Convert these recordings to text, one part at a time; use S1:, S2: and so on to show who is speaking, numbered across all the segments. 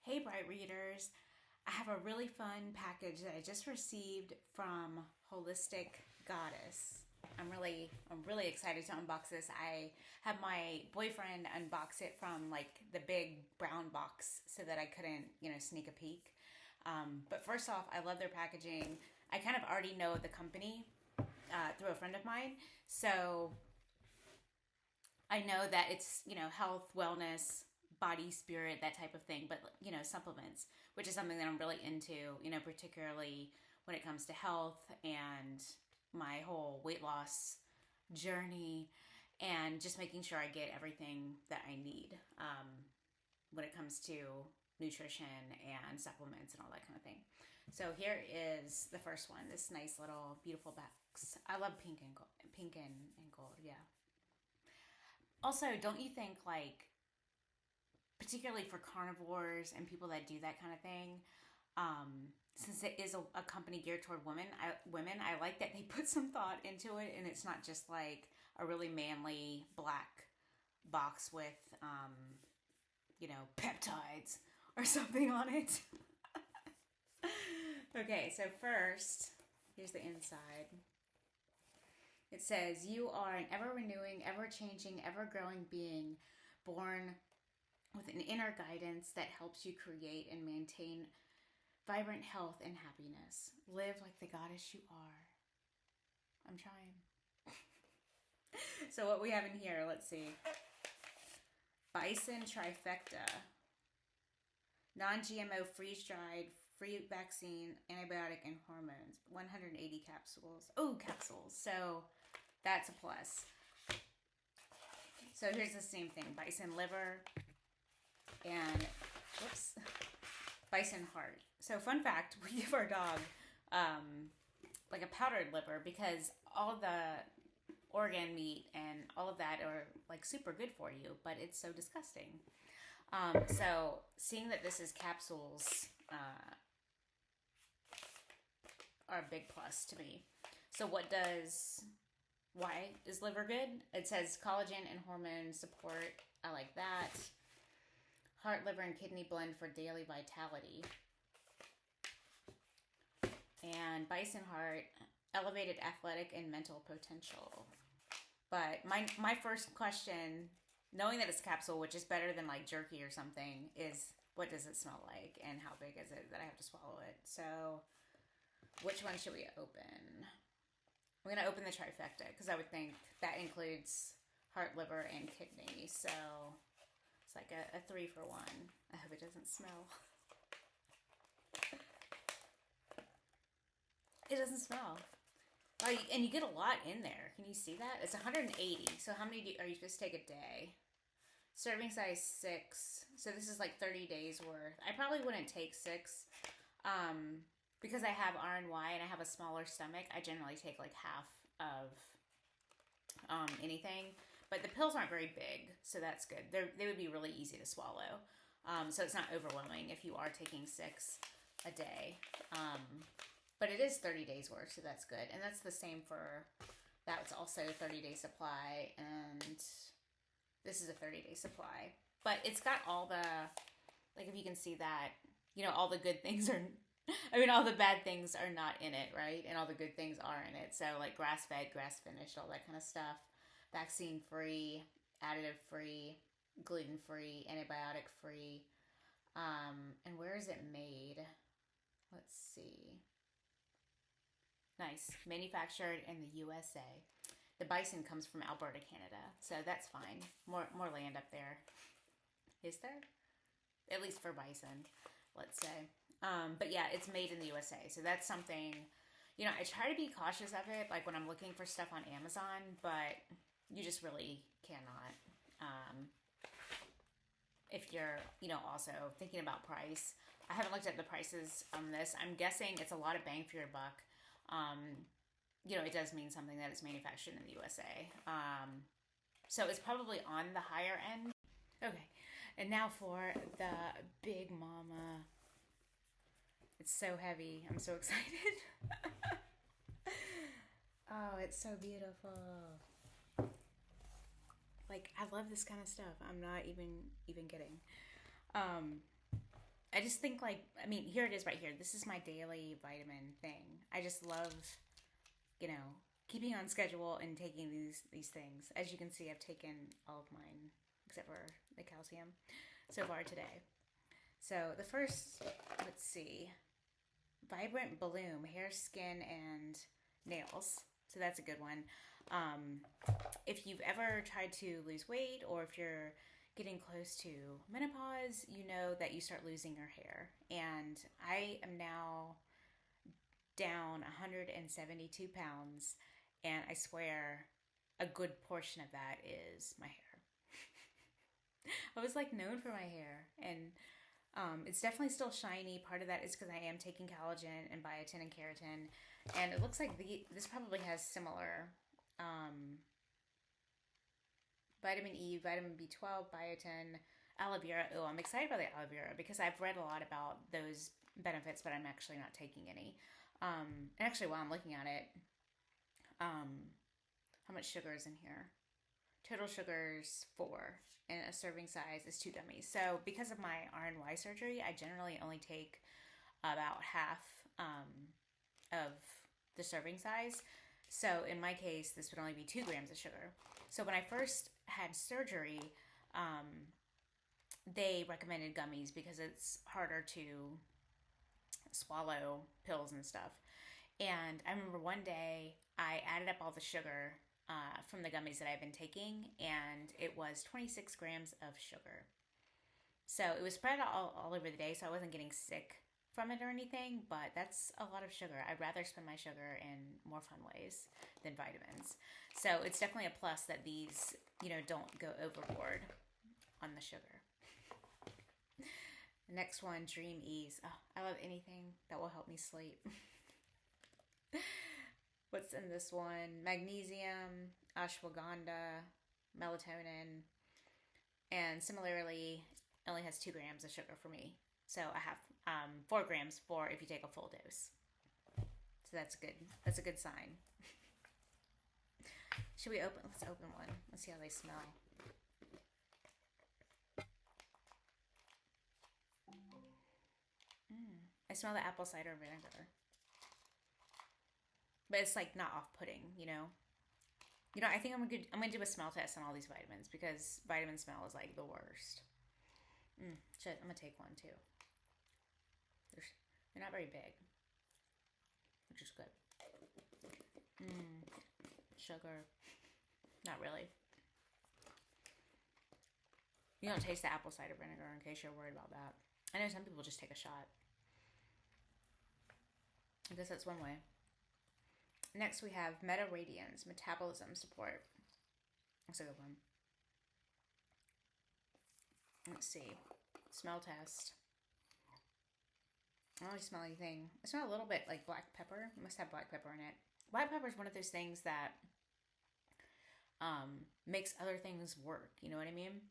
S1: Hey, Bright Readers. I have a really fun package that I just received from Holistic Goddess. I'm really excited to unbox this. I have my boyfriend unbox it from like the big brown box so that I couldn't, sneak a peek. But first off, I love their packaging. I kind of already know the company through a friend of mine, so I know that it's, health, wellness, body, spirit, that type of thing, but, supplements, which is something that I'm really into, particularly when it comes to health and my whole weight loss journey and just making sure I get everything that I need when it comes to nutrition and supplements and all that kind of thing. So here is the first one, this nice little beautiful box. I love pink and gold, yeah. Also, don't you think, like, particularly for carnivores and people that do that kind of thing, since it is a company geared toward women, I like that they put some thought into it, and it's not just like a really manly black box with, peptides or something on it. Okay, so first, here's the inside. It says, "You are an ever renewing, ever changing, ever growing being, born with an inner guidance that helps you create and maintain vibrant health and happiness. Live like the goddess you are." I'm trying. So, what we have in here, let's see. Bison Trifecta. Non-GMO, freeze-dried, free vaccine, antibiotic, and hormones. 180 capsules. Oh, capsules. So, that's a plus. So here's the same thing. Bison liver and, whoops, bison heart. So fun fact, we give our dog like a powdered liver because all the organ meat and all of that are like super good for you, but it's so disgusting. So seeing that this is capsules are a big plus to me. So why is liver good? It says collagen and hormone support. I like that. Heart, liver, and kidney blend for daily vitality. And bison heart, elevated athletic and mental potential. But my first question, knowing that it's a capsule, which is better than like jerky or something, is what does it smell like and how big is it that I have to swallow it? So which one should we open? I'm going to open the trifecta because I would think that includes heart, liver, and kidney. So it's like a 3 for 1. I hope it doesn't smell. It doesn't smell. Oh, and you get a lot in there. Can you see that? It's 180. So how many are you supposed to take a day? Serving size 6. So this is like 30 days worth. I probably wouldn't take 6. Because I have RNY and I have a smaller stomach, I generally take like half of anything. But the pills aren't very big, so that's good. They would be really easy to swallow. So it's not overwhelming if you are taking 6 a day. But it is 30 days worth, so that's good. And that's the same for, that's also a 30-day supply. And this is a 30-day supply. But it's got all the, like if you can see that, all the good things are, all the bad things are not in it, right? And all the good things are in it. So like grass-fed, grass-finished, all that kind of stuff. Vaccine-free, additive-free, gluten-free, antibiotic-free. And where is it made? Let's see. Nice. Manufactured in the USA. The bison comes from Alberta, Canada. So that's fine. More land up there. Is there? At least for bison, let's say. But yeah, it's made in the USA. So that's something, I try to be cautious of it, like when I'm looking for stuff on Amazon, but you just really cannot. If you're, also thinking about price. I haven't looked at the prices on this. I'm guessing it's a lot of bang for your buck. It does mean something that it's manufactured in the USA. So it's probably on the higher end. Okay, and now for the Big Mama. It's so heavy. I'm so excited. Oh, it's so beautiful. Like, I love this kind of stuff. I'm not even kidding. I just think like, I mean, here it is right here. This is my daily vitamin thing. I just love, you know, keeping on schedule and taking these things. As you can see, I've taken all of mine except for the calcium so far today. So the first, let's see, VibrantBloom, hair, skin, and nails. So that's a good one. If you've ever tried to lose weight, or if you're getting close to menopause, you know that you start losing your hair. And I am now down 172 pounds, and I swear a good portion of that is my hair. I was like known for my hair, and it's definitely still shiny. Part of that is because I am taking collagen and biotin and keratin, and it looks like this probably has similar vitamin E, vitamin B12, biotin, aloe vera. Oh, I'm excited about the aloe vera because I've read a lot about those benefits, but I'm actually not taking any. And actually, while I'm looking at it, how much sugar is in here? Total sugar's 4, and a serving size is 2 gummies. So because of my RNY surgery, I generally only take about half of the serving size. So in my case, this would only be 2 grams of sugar. So when I first had surgery, they recommended gummies because it's harder to swallow pills and stuff. And I remember one day I added up all the sugar from the gummies that I've been taking, and it was 26 grams of sugar. So it was spread all over the day, so I wasn't getting sick from it or anything, but that's a lot of sugar. I'd rather spend my sugar in more fun ways than vitamins. So it's definitely a plus that these, you know, don't go overboard on the sugar. Next one, DreamEase. Oh, I love anything that will help me sleep. What's in this one? Magnesium, ashwagandha, melatonin, and similarly, it only has 2 grams of sugar for me. So I have 4 grams for if you take a full dose. So that's good. That's a good sign. Should we open? Let's open one. Let's see how they smell. I smell the apple cider vinegar. But it's like not off-putting, you know. You know, I think I'm gonna do a smell test on all these vitamins because vitamin smell is like the worst. Shit, I'm gonna take one too. They're not very big, which is good. Sugar, not really. You don't taste the apple cider vinegar in case you're worried about that. I know some people just take a shot. I guess that's one way. Next we have Meta Radiance, metabolism support. That's a good one. Let's see. Smell test. I don't really smell anything. I smell a little bit like black pepper. It must have black pepper in it. Black pepper is one of those things that makes other things work. You know what I mean?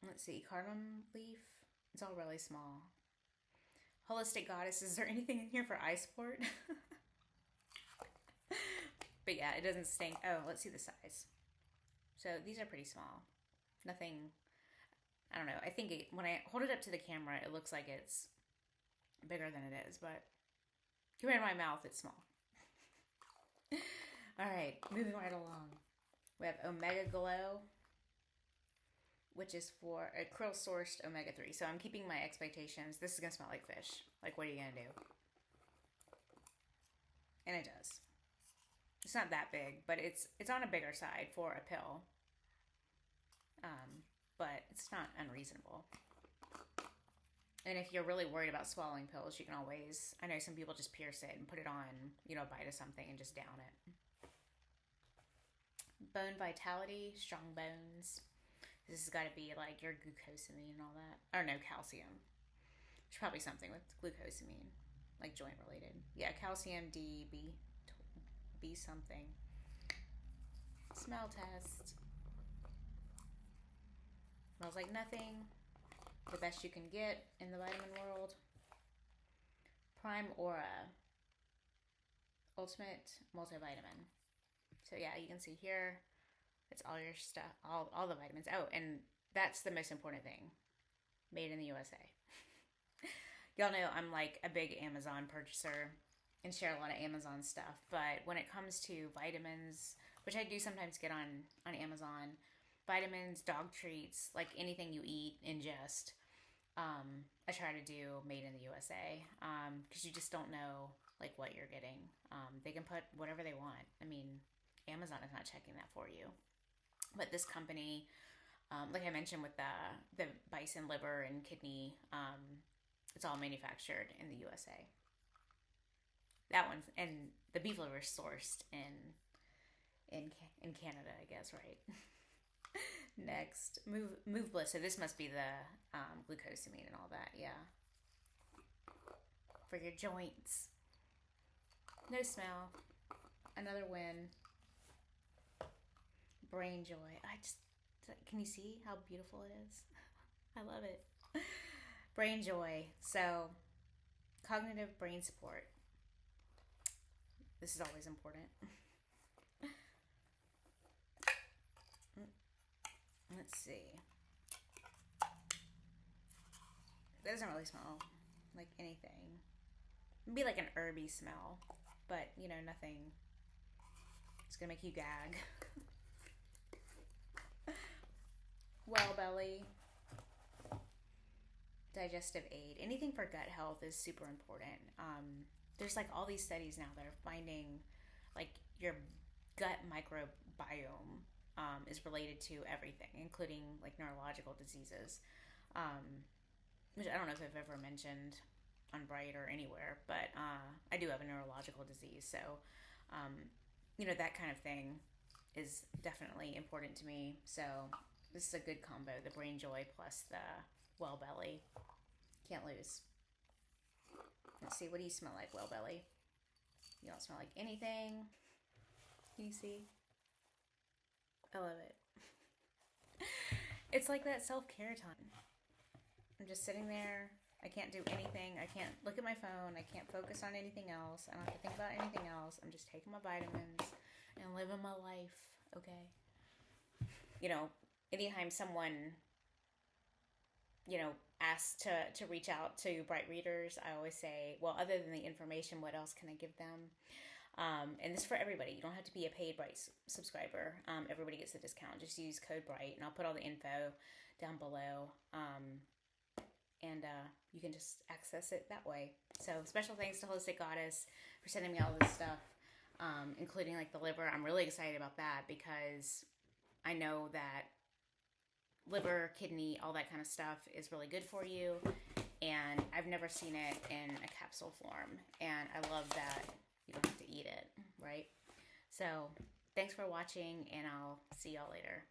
S1: Let's see. Cardamom leaf. It's all really small. Holistic Goddess. Is there anything in here for eye support? But yeah, it doesn't stink. Oh, let's see the size. So these are pretty small. Nothing, I don't know. I think when I hold it up to the camera, it looks like it's bigger than it is, but compared to my mouth, it's small. All right, moving right along. We have Omega Glow, which is for a krill sourced omega-3. So I'm keeping my expectations. This is going to smell like fish. Like, what are you going to do? And it does. It's not that big, but it's on a bigger side for a pill. But it's not unreasonable. And if you're really worried about swallowing pills, you can always, I know some people just pierce it and put it on, you know, a bite of something and just down it. Bone Vitality, strong bones. This has got to be like your glucosamine and all that. Or no, calcium. There's probably something with glucosamine, like joint related. Yeah, calcium, D, B something. Smell test. Smells like nothing. The best you can get in the vitamin world. PrimeAura. Ultimate multivitamin. So yeah, you can see here, it's all your stuff, all the vitamins. Oh, and that's the most important thing. made in the USA. Y'all know I'm like a big Amazon purchaser and share a lot of Amazon stuff, but when it comes to vitamins, which I do sometimes get on Amazon, vitamins, dog treats, like anything you eat, ingest, I try to do made in the USA, because you just don't know like what you're getting. They can put whatever they want. I mean, Amazon is not checking that for you. But this company, like I mentioned with the bison liver and kidney, it's all manufactured in the USA. That one's, and the beef liver is sourced in Canada, I guess, right? Next, Move Bliss. So this must be the glucosamine and all that, yeah. For your joints. No smell. Another win. BrainJoy. Can you see how beautiful it is? I love it. BrainJoy. So, cognitive brain support. This is always important. Let's see. It doesn't really smell like anything. It'd be like an herby smell, but you know, nothing. It's gonna make you gag. WellBelly. Digestive aid. Anything for gut health is super important. There's like all these studies now that are finding like your gut microbiome is related to everything, including like neurological diseases, which I don't know if I've ever mentioned on Bright or anywhere, but I do have a neurological disease, so you know, that kind of thing is definitely important to me. So this is a good combo, the BrainJoy plus the WellBelly. Can't lose. Let's see, what do you smell like, WellBelly? You don't smell like anything. Can you see? I love it. It's like that self-care time. I'm just sitting there. I can't do anything. I can't look at my phone. I can't focus on anything else. I don't have to think about anything else. I'm just taking my vitamins and living my life, okay? You know, anytime someone, you know, asks to reach out to Bright readers, I always say, well, other than the information, what else can I give them? And this is for everybody. You don't have to be a paid Bright subscriber. Everybody gets a discount. Just use code Bright, and I'll put all the info down below. And you can just access it that way. So special thanks to Holistic Goddess for sending me all this stuff, including like the liver. I'm really excited about that because I know that liver, kidney, all that kind of stuff is really good for you. And I've never seen it in a capsule form. And I love that you don't have to eat it, right? So thanks for watching, and I'll see y'all later.